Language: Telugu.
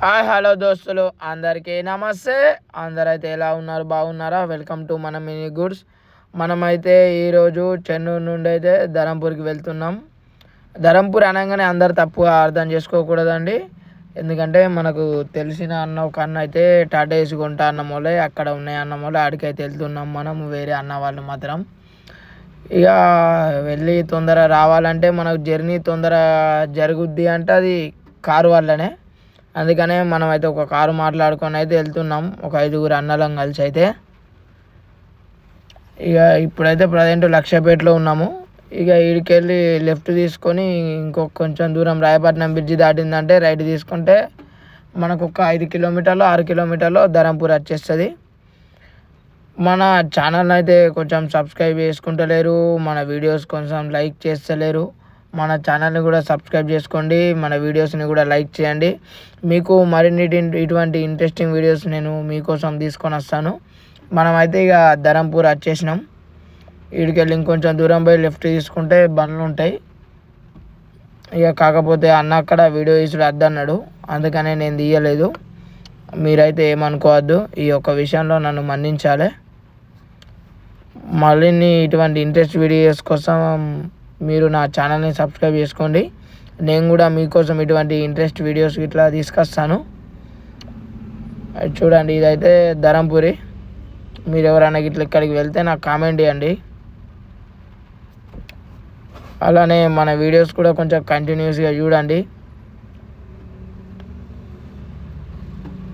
హాయ్ హలో దోస్తులు అందరికీ నమస్తే. అందరైతే ఎలా ఉన్నారు, బాగున్నారా? వెల్కమ్ టు మన మినీ గుడ్స్. మనమైతే ఈరోజు చెన్నూరు నుండి అయితే ధరంపూర్కి వెళ్తున్నాం. ధరంపూర్ అనగానే అందరు తప్పుగా అర్థం చేసుకోకూడదండి. ఎందుకంటే మనకు తెలిసిన అన్న ఒక అన్న అయితే టాటా ఏసీ కొంటా అన్న మూలే అక్కడ ఉన్నాయి అన్న మూలే ఆడికైతే వెళ్తున్నాం. మనం వేరే అన్న వాళ్ళు మాత్రం ఇక వెళ్ళి తొందర రావాలంటే మనకు జర్నీ తొందర జరుగుద్ది అంటే అది కారు వల్లనే. అందుకనే మనం అయితే ఒక కారు మాట్లాడుకొని అయితే వెళ్తున్నాం, ఒక 5గురు అన్నలం కలిసి అయితే. ఇక ఇప్పుడైతే ప్రజెంట్ లక్షపేటలో ఉన్నాము. ఇక ఈడికి వెళ్ళి లెఫ్ట్ తీసుకొని ఇంకొక కొంచెం దూరం రాయపట్నం బ్రిడ్జి దాటిందంటే రైట్ తీసుకుంటే మనకు ఒక 5 కిలోమీటర్లు 6 కిలోమీటర్లు ధరంపూర్ వచ్చేస్తుంది. మన ఛానల్ అయితే కొంచెం సబ్స్క్రైబ్ చేసుకుంటలేరు, మన వీడియోస్ కొంచెం లైక్ చేస్తలేరు. మన ఛానల్ని కూడా సబ్స్క్రైబ్ చేసుకోండి, మన వీడియోస్ని కూడా లైక్ చేయండి. మీకు మరిన్ని ఇటువంటి ఇంట్రెస్టింగ్ వీడియోస్ నేను మీకోసం తీసుకొని వస్తాను. మనమైతే ఇక ధరంపూర్ వచ్చేసినాం. వీడికెళ్ళి ఇంకొంచెం దూరం పోయి లెఫ్ట్ తీసుకుంటే బండ్లు ఉంటాయి. ఇక కాకపోతే అన్న అక్కడ వీడియో తీసుడు వద్దన్నాడు, అందుకనే నేను తీయలేదు. మీరైతే ఏమనుకోవద్దు, ఈ యొక్క విషయంలో నన్ను మన్నించాలి. మళ్ళీ ఇటువంటి ఇంట్రెస్ట్ వీడియోస్ కోసం మీరు నా ఛానల్ని సబ్స్క్రైబ్ చేసుకోండి. నేను కూడా మీకోసం ఇటువంటి ఇంట్రెస్ట్ వీడియోస్ ఇట్లా తీసుకొస్తాను. చూడండి, ఇదైతే ధరంపూరి. మీరు ఎవరైనా ఇట్లా ఇక్కడికి వెళ్తే నాకు కామెంట్ చేయండి. అలానే మన వీడియోస్ కూడా కొంచెం కంటిన్యూస్గా చూడండి.